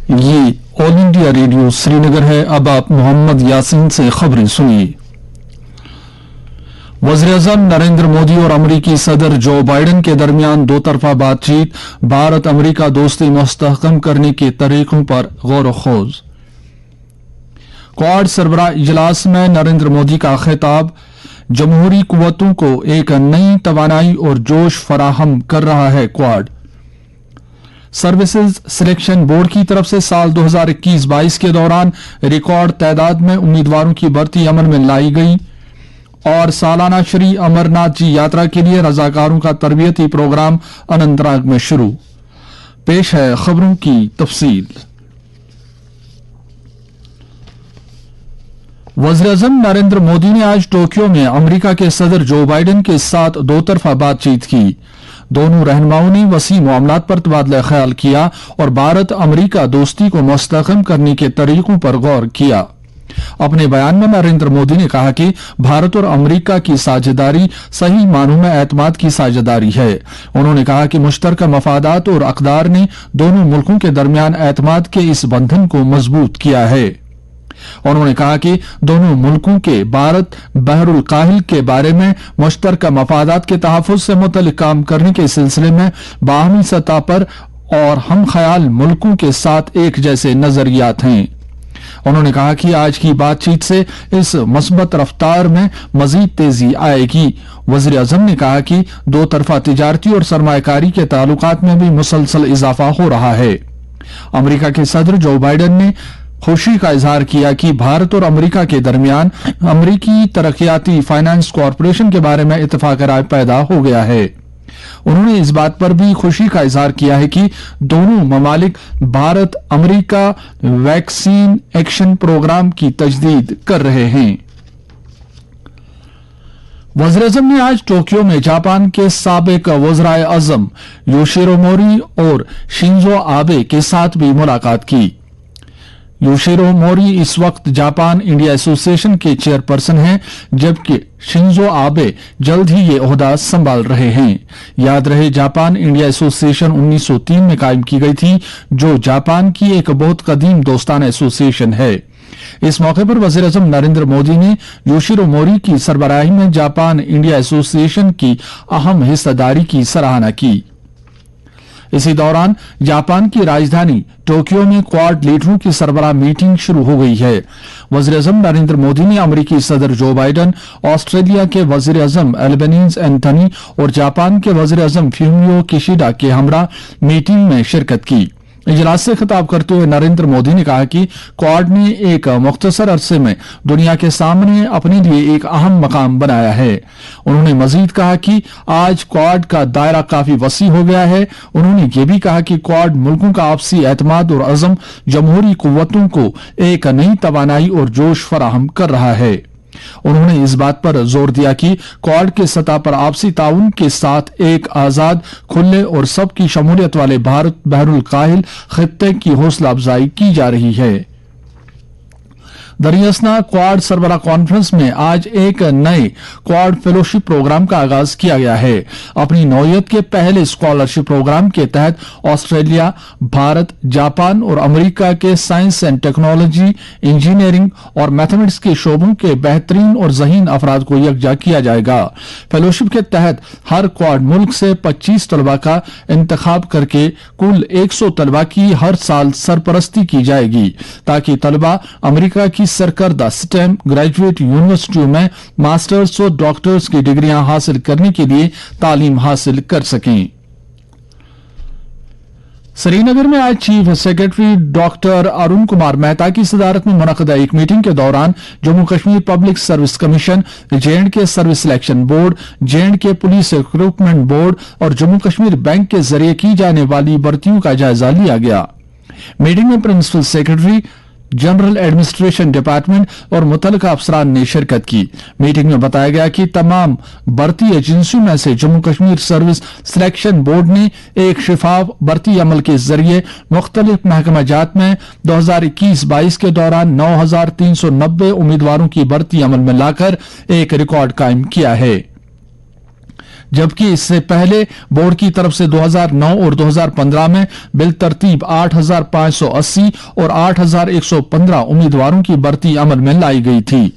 ये all India radio Srinagar है। अब आप मोहम्मद यासीन से खबरें सुनिए। वज़ीर-ए-आज़म नरेंद्र मोदी और अमरीकी सदर जो बाइडेन के दरमियान दो तरफा बातचीत, भारत अमरीका दोस्ती मुस्तहकम करने के तरीकों पर गौर खोज। क्वाड सरबराह इजलास में नरेंद्र मोदी का खिताब, जमहूरी कुव्वतों को एक नई तवानाई और जोश फराहम कर रहा है क्वाड। सर्विसेज सिलेक्शन बोर्ड की तरफ से साल 2021-22 के दौरान रिकॉर्ड तादाद में उम्मीदवारों की भर्ती अमल में लाई गई और सालाना श्री अमरनाथ जी यात्रा के लिए रजाकारों का तरबियती प्रोग्राम अनंतनाग में शुरू। पेश है खबरों की तफसील। वज़ीर-ए-आज़म नरेंद्र मोदी ने आज टोक्यो में अमेरिका के सदर जो बाइडेन के साथ दो तरफा बातचीत की। दोनों रहनुमाओं ने वसी मामलात पर तबादला ख्याल किया और भारत अमेरिका दोस्ती को मुस्तहकम करने के तरीकों पर गौर किया। अपने बयान में नरेंद्र मोदी ने कहा कि भारत और अमेरिका की साझेदारी सही मानों में एतमाद की साझेदारी है। उन्होंने कहा कि मुश्तरका मफादात और अक़दार ने दोनों मुल्कों के दरमियान एतमाद के इस बंधन को मजबूत किया है। उन्होंने कहा कि दोनों मुल्कों के भारत बहरुल काहिल के बारे में मुश्तरका मफादात के तहफ़्फ़ुज़ से मुतल्लिक़ काम करने के सिलसिले में बाहमी सतह पर और हम ख़याल मुल्कों के साथ एक जैसे नजरियात हैं। उन्होंने कहा कि आज की बातचीत से इस मस्बत रफ्तार में मजीद तेजी आएगी। वज़ीर-ए-आज़म ने कहा कि दो तरफा तिजारती और सरमायाकारी के ताल्लुकात में भी मुसलसल इजाफा हो रहा है। अमेरिका के सदर जो बाइडेन ने खुशी का इजहार किया कि भारत और अमेरिका के दरमियान अमेरिकी तरक्याती फाइनेंस कॉरपोरेशन के बारे में इत्तेफाक राय पैदा हो गया है। उन्होंने इस बात पर भी खुशी का इजहार किया है कि दोनों ममालिक Bharat America vaccine action programme की तजदीद कर रहे हैं। वज़ीर-ए-आज़म ने आज टोक्यो में जापान के साबिक वज़राए आज़म योशिरो मोरी और शिंजो आबे के साथ भी मुलाकात की। योशिरो मोरी इस वक्त जापान इंडिया एसोसिएशन के चेयरपर्सन हैं, जबकि शिंजो आबे जल्द ही ये ओहदा संभाल रहे हैं। याद रहे, जापान इंडिया एसोसिएशन 1903 में कायम की गई थी, जो जापान की एक बहुत कदीम दोस्ताना एसोसिएशन है। इस मौके पर वज़ीर-ए-आज़म नरेंद्र मोदी ने योशिरो मोरी की सरबराही में जापान इंडिया एसोसिएशन की अहम हिस्सेदारी की सराहना की। इसी दौरान जापान की राजधानी टोक्यो में क्वाड लीडरों की सरबराह मीटिंग शुरू हो गई है। वज़ीर-ए-आज़म नरेंद्र मोदी ने अमेरिकी सदर जो बाइडेन, ऑस्ट्रेलिया के वज़ीर-ए-आज़म एल्बनीज़ एंथनी और जापान के वज़ीर-ए-आज़म फूमियो किशिडा के हमरा मीटिंग में शिरकत की। इजलास से खिताब करते हुए नरेंद्र मोदी ने कहा कि क्वाड ने एक मुख्तसर अरसे में दुनिया के सामने अपने लिए एक अहम मकाम बनाया है। उन्होंने मजीद कहा कि आज क्वाड का दायरा काफी वसी हो गया है। उन्होंने ये भी कहा कि क्वाड मुल्कों का आपसी एतमाद और अज़म जमहूरी कुव्वतों को एक नई तवानाई और जोश फराहम कर रहा है। उन्होंने इस बात पर जोर दिया कि क्वाड के सतह पर आपसी ताउन के साथ एक आजाद, खुले और सबकी शमूलियत वाले भारत बहरुल काहिल खित्ते की हौसला अफजाई की जा रही है। दरियासना क्वाड सरबराह कॉन्फ्रेंस में आज एक नए क्वाड फेलोशिप प्रोग्राम का आगाज किया गया है। अपनी नौयत के पहले स्कॉलरशिप प्रोग्राम के तहत ऑस्ट्रेलिया, भारत, जापान और अमेरिका के साइंस एंड टेक्नोलॉजी, इंजीनियरिंग और मैथमेटिक्स के शोबों के बेहतरीन और ज़हीन अफराद को यकजा किया जाएगा। फेलोशिप के तहत हर क्वाड मुल्क से 25 तलबा का इंतखाब करके कुल 100 तलबा की हर साल सरपरस्ती की जाएगी, ताकि तलबा अमेरिका की सरकर्दा स्टेम ग्रेजुएट यूनिवर्सिटियों में मास्टर्स और डॉक्टर्स की डिग्रियां हासिल करने के लिए तालीम हासिल कर सकें। श्रीनगर में आज chief secretary doctor Arun Kumar Mehta की सदारत में मुनक़दा एक मीटिंग के दौरान Jammu Kashmir public service commission, J&K service selection board, J&K police recruitment board और जम्मू कश्मीर बैंक के जरिए की जाने वाली भर्तियों का जायजा लिया गया। मीटिंग में principal secretary, general administration department और मुतल्लिका अफसरान ने शिरकत की। मीटिंग में बताया गया कि तमाम भर्ती एजेंसियों में से Jammu Kashmir service selection board ने एक शिफाफ भर्ती अमल के जरिए मुख्तलिफ महकमा जात में 2021-22 के दौरान 9,390 उम्मीदवारों की भर्ती अमल में लाकर एक रिकॉर्ड कायम किया है। जबकि इससे पहले बोर्ड की तरफ से 2009 और 2015 में बिलतरतीब 8,580 और 8,115 उम्मीदवारों की भर्ती अमल में लाई गई थी।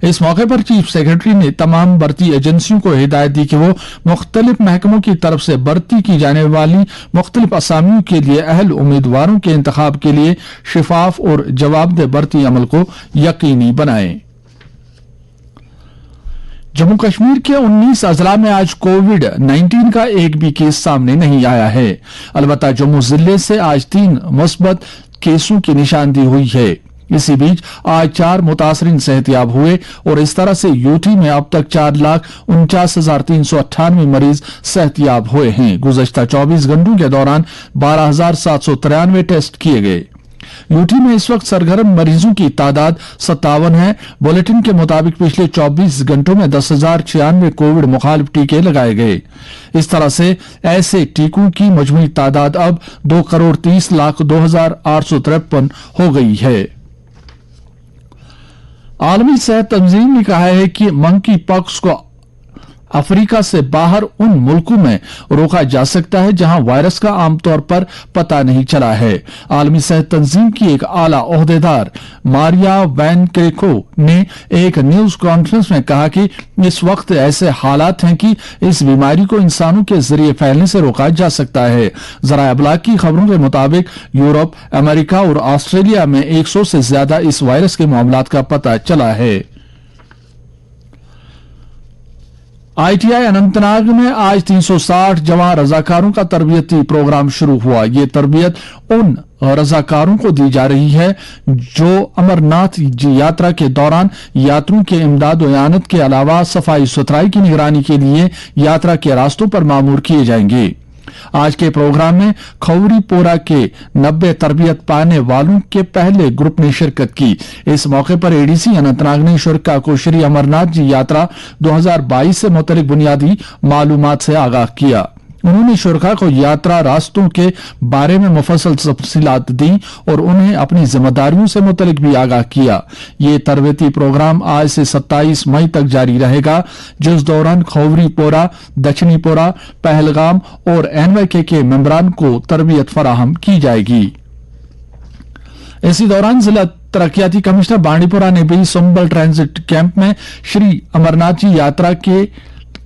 इस मौके पर चीफ सेक्रेटरी ने तमाम भर्ती एजेंसियों को हिदायत दी कि वो मुख्तलिफ महकमों की तरफ से भर्ती की जाने वाली मुख्तलिफ असामियों के लिए अहल उम्मीदवारों के इंतखाब के लिए शिफाफ और जवाबदेह भर्ती अमल को यकीनी बनाएं। जम्मू कश्मीर के 19 अजला में आज कोविड-19 का एक भी केस सामने नहीं आया है। अलबत्ता जम्मू जिले से आज 3 मुस्बत केसों की निशानदेही हुई है। इसी बीच आज 4 मुतासरीन सेहतयाब हुए और इस तरह से यूटी में अब तक 4,49,398 मरीज सेहतयाब हुए हैं। गुज़श्ता 24 घंटों के दौरान 12,793 टेस्ट किए गए। यूटी में इस वक्त सरगर्म मरीजों की तादाद 57 है। बुलेटिन के मुताबिक पिछले 24 घंटों में 10,096 कोविड मुखालिफ टीके लगाए गए। इस तरह से ऐसे टीकों की मजमूई तादाद अब 2,30,02,853 हो गई है। आलमी सेहत तंजीम ने कहा है कि मंकी पॉक्स को अफ्रीका से बाहर उन मुल्कों में रोका जा सकता है जहां वायरस का आमतौर पर पता नहीं चला है। आलमी सेहत तंजीम की एक आला ओहदेदार मारिया वैन क्रेको ने एक न्यूज कॉन्फ्रेंस में कहा कि इस वक्त ऐसे हालात हैं कि इस बीमारी को इंसानों के जरिए फैलने से रोका जा सकता है। ज़राए अबलाग की खबरों के मुताबिक यूरोप, अमेरिका और ऑस्ट्रेलिया में 100 से ज्यादा इस वायरस के मामलात का पता चला है। आईटीआई अनंतनाग में आज 360 जवान रजाकारों का तरबियती प्रोग्राम शुरू हुआ। ये तरबियत उन रजाकारों को दी जा रही है जो अमरनाथ जी यात्रा के दौरान यात्रियों के इमदाद व इयानत के अलावा सफाई सुथराई की निगरानी के लिए यात्रा के रास्तों पर मामूर किए जाएंगे। आज के प्रोग्राम में खौरी पोरा के 90 तरबियत पाने वालों के पहले ग्रुप ने शिरकत की। इस मौके पर एडीसी अनंतनाग ने शुरका को श्री अमरनाथ जी यात्रा 2022 से मुतल्लिक बुनियादी मालूमात से आगाह किया। उन्होंने शुरका को यात्रा रास्तों के बारे में मुफस्सल तफसीलात दी और उन्हें अपनी जिम्मेदारियों से मुतल्लिक भी आगाह किया। ये तरबियती प्रोग्राम आज से 27 मई तक जारी रहेगा, जिस दौरान खौरी पोरा, दक्षिणी पोरा, पहलगाम और एनवाईके के मेंबरान को तरबियत फराहम की जाएगी। इसी दौरान जिला तरक्याती कमिश्नर बांडीपुरा ने भी संबल ट्रांजिट कैंप में श्री अमरनाथ जी यात्रा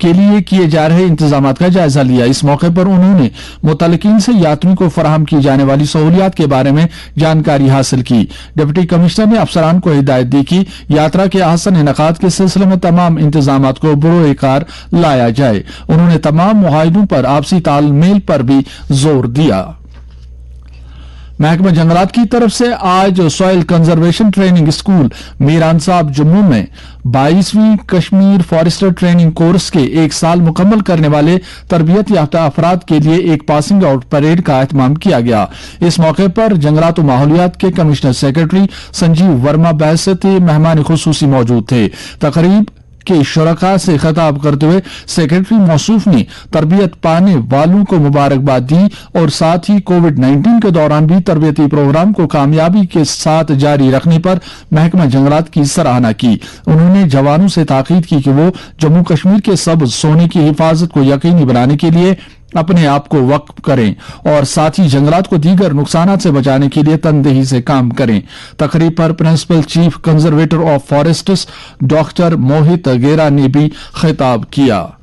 के लिए किए जा रहे इंतजाम का जायजा लिया। इस मौके पर उन्होंने मुतल्लिकीन से यात्रियों को फराहम की जाने वाली सहूलियात के बारे में जानकारी हासिल की। डिप्टी कमिश्नर ने अफसरान को हिदायत दी कि यात्रा के आहसन इनकाद के सिलसिले में तमाम इंतजाम को बरोए कार लाया जाए। उन्होंने तमाम मुआहिदों पर आपसी तालमेल पर भी जोर दिया। महकमा जंगलात की तरफ से आज soil conservation training school Miran Sahib Jammu में 22वीं कश्मीर फॉरेस्टर ट्रेनिंग कोर्स के 1 साल मुकम्मल करने वाले तरबियत याफ्ता अफराद के लिए एक पासिंग आउट परेड का एहतमाम किया गया। इस मौके पर जंगलात व माहौलियात के कमिश्नर सेक्रेटरी संजीव वर्मा बहसती मेहमान खुसूसी मौजूद थे। तकरीब के शुरका से खिताब करते हुए सेक्रेटरी मौसूफ ने तरबियत पाने वालों को मुबारकबाद दी और साथ ही कोविड-19 के दौरान भी तरबियती प्रोग्राम को कामयाबी के साथ जारी रखने पर महकमा जंगलात की सराहना की। उन्होंने जवानों से ताकीद की कि वो जम्मू कश्मीर के सबज सोने की हिफाजत को यकीनी बनाने के लिए अपने आप को वक्फ करें और साथ ही जंगलात को दीगर नुकसानात से बचाने के लिए तनदेही से काम करें। तकरीब पर principal chief conservator of forests doctor Mohit Gera ने भी खिताब किया।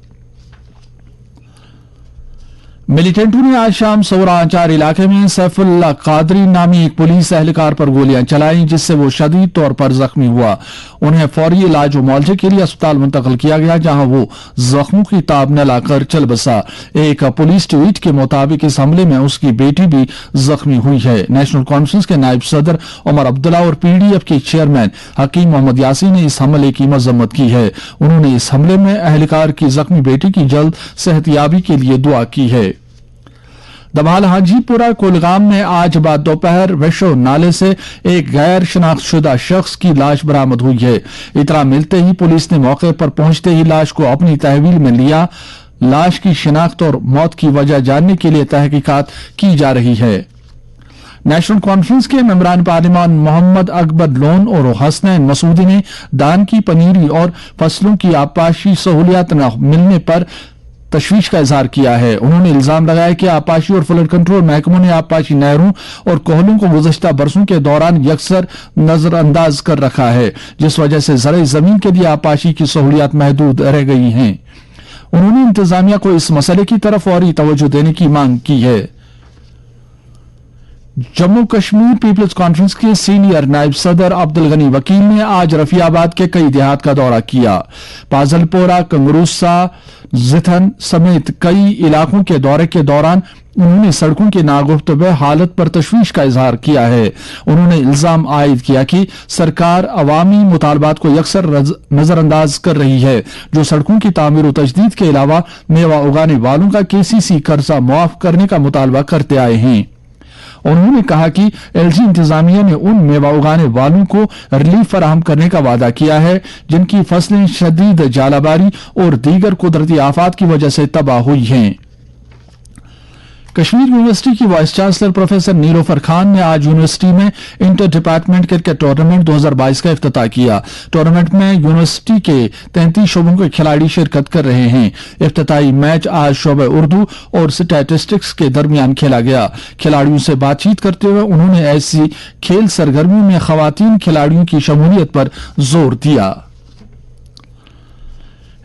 मिलिटेंटों ने आज शाम सौरा अंचार इलाके में सैफुल्लाह कादरी नामी एक पुलिस एहलकार पर गोलियां चलाई, जिससे वो शदीद तौर पर जख्मी हुआ। उन्हें फौरी इलाज और मुआवजे के लिए अस्पताल मुंतकिल किया गया, जहां वो जख्मों की ताब न लाकर चल बसा। एक पुलिस ट्वीट के मुताबिक इस हमले में उसकी बेटी भी जख्मी हुई है। नेशनल कॉन्फ्रेंस के नायब सदर उमर अब्दुल्ला और पीडीएफ के चेयरमैन हकीम मोहम्मद यासीन ने इस हमले की मजम्मत की है। उन्होंने इस हमले में एहलकार की जख्मी बेटी की जल्द सेहतयाबी के लिए दुआ की है। दमाल हाजीपुरा कुलगाम में आज बाद दोपहर विश्व नाले से एक गैर शनाख्तशुदा शख्स की लाश बरामद हुई है। इतला मिलते ही पुलिस ने मौके पर पहुंचते ही लाश को अपनी तहवील में लिया। लाश की शिनाख्त और मौत की वजह जानने के लिए तहकीकात की जा रही है। नेशनल कॉन्फ्रेंस के मेंबरान पार्लिमान मोहम्मद अकबर लोन और हसनैन मसूदी ने दान की पनीरी और फसलों की आपाशी सहूलियात न मिलने पर तशवीश का इजहार किया है। उन्होंने इल्जाम लगाया कि आपाशी और फ्लड कंट्रोल महकमों ने आपाशी नहरों और कोहलों को गुज़श्ता बरसों के दौरान यकसर नजरअंदाज कर रखा है, जिस वजह से ज़राई ज़मीन के लिए आपाशी की सहूलियात महदूद रह गई हैं। उन्होंने इंतजामिया को इस मसले की तरफ फौरी तवज्जो देने की मांग की है। जम्मू कश्मीर पीपल्स कॉन्फ्रेंस के सीनियर नायब सदर अब्दुल गनी वकील ने आज रफियाबाद के कई देहात का दौरा किया। पाजलपोरा, कंगरूसा, जिथन समेत कई इलाकों के दौरे के दौरान उन्होंने सड़कों की नागुफ्तबे हालत पर तशवीश का इजहार किया है। उन्होंने इल्जाम आयद किया कि सरकार अवामी मुतालबात को यकसर नजरअंदाज कर रही है, जो सड़कों की तामीर और तजदीद के अलावा मेवा उगाने वालों का केसीसी कर्जा मुआफ करने का मुतालबा करते आए हैं। उन्होंने कहा कि एलजी इंतजामिया ने उन मेवा उगाने वालों को रिलीफ फराहम करने का वादा किया है जिनकी फसलें शदीद जालाबारी और दीगर कुदरती आफात की वजह से तबाह हुई हैं। कश्मीर यूनिवर्सिटी की vice chancellor professor Nilofar Khan ने आज यूनिवर्सिटी में इंटर डिपार्टमेंट क्रिकेट टूर्नामेंट 2022 का इफ्तिताह किया। टूर्नामेंट में यूनिवर्सिटी के 33 शोबों के खिलाड़ी शिरकत कर रहे हैं। इफ्तिताही मैच आज शोबे उर्दू और स्टैटिस्टिक्स के दरमियान खेला गया। खिलाड़ियों से बातचीत करते हुए उन्होंने ऐसी खेल सरगर्मियों में खवातीन खिलाड़ियों की शमूलियत पर जोर दिया।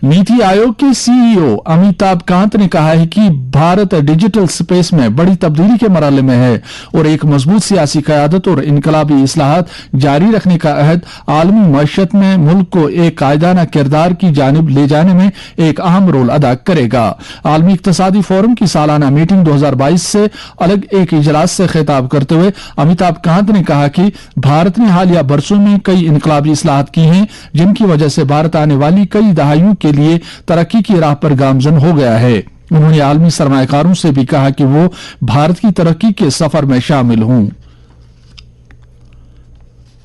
नीति आयोग के सीईओ अमिताभ कांत ने कहा है कि भारत डिजिटल स्पेस में बड़ी तब्दीली के मरहले में है और एक मजबूत सियासी क़यादत और इनकलाबी इस्लाहात जारी रखने का अहद आलमी मईशत में मुल्क को एक कायदाना किरदार की जानिब ले जाने में एक अहम रोल अदा करेगा। आलमी इक्तसादी फोरम की सालाना मीटिंग 2022 से अलग एक इजलास से खिताब करते हुए अमिताभ कांत ने कहा कि भारत ने हालिया बरसों में कई इनकलाबी इस्लाहात की हैं, जिनकी वजह से भारत आने वाली कई दहाइयों के लिए तरक्की की राह पर गामजन हो गया है। उन्होंने आलमी सरमायाकारों से भी कहा कि वो भारत की तरक्की के सफर में शामिल हों।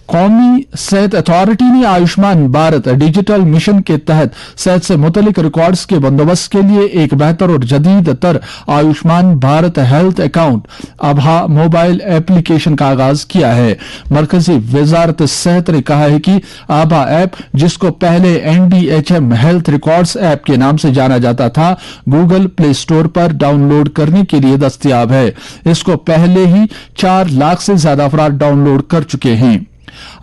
कौमी सेहत अथॉरिटी ने आयुष्मान भारत डिजिटल मिशन के तहत सेहत से मुतल्लिक रिकॉर्ड्स के बंदोबस्त के लिए एक बेहतर और जदीद तर आयुष्मान भारत हेल्थ अकाउंट आभा मोबाइल एप्लीकेशन का आगाज किया है। मरकजी वजारत सेहत ने कहा है कि आभा ऐप, जिसको पहले NDHM हेल्थ रिकॉर्ड्स ऐप के नाम से जाना जाता था, गूगल प्ले स्टोर पर डाउनलोड करने के लिए दस्तयाब है। इसको पहले ही 4 लाख से ज्यादा अफराद डाउनलोड कर चुके हैं।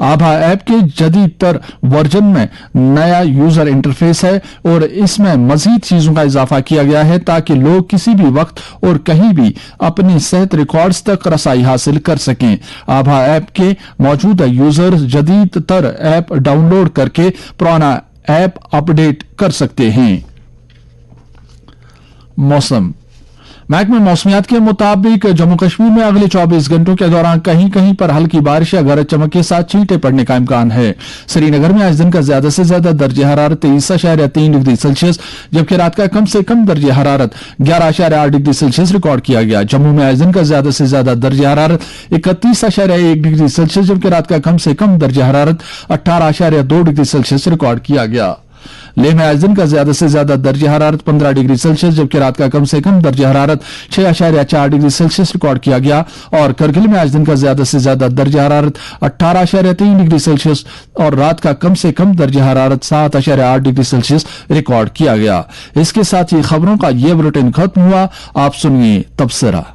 आभा ऐप के जदीद तर वर्जन में नया यूजर इंटरफेस है और इसमें मजीद चीजों का इजाफा किया गया है ताकि लोग किसी भी वक्त और कहीं भी अपनी सेहत रिकॉर्ड्स तक रसाई हासिल कर सकें। आभा ऐप के मौजूदा यूजर्स जदीद तर ऐप डाउनलोड करके पुराना ऐप अपडेट कर सकते हैं। मौसम महकमे मौसमियात के मुताबिक जम्मू कश्मीर में अगले 24 घंटों के दौरान कहीं कहीं पर हल्की बारिश या गरज चमक के साथ छींटे पड़ने का इम्कान है। श्रीनगर में आज दिन का ज्यादा से ज्यादा दर्जे हरारत 23.3 डिग्री सेल्सियस, जबकि रात का कम से कम दर्जे हरारत 11.8 डिग्री सेल्सियस रिकॉर्ड किया गया। जम्मू में आज दिन का ज्यादा से ज्यादा दर्जे हरारत 31.1 डिग्री सेल्सियस, जबकि रात का कम से कम दर्जे हरारत 18.2 डिग्री सेल्सियस रिकॉर्ड किया गया। लेह में आज दिन का ज्यादा से ज्यादा दर्जे हरारत 15 डिग्री सेल्सियस, जबकि रात का कम से कम दर्जे हरारत 6.4 डिग्री सेल्सियस रिकॉर्ड किया गया। और करगिल में आज दिन का ज्यादा से ज्यादा दर्जे हरारत 18.3 डिग्री सेल्सियस और रात का कम से कम दर्जे हरारत 7.8 डिग्री सेल्सियस रिकॉर्ड किया गया। इसके साथ ही खबरों का यह बुलेटिन खत्म हुआ। आप सुनिए तबसरा।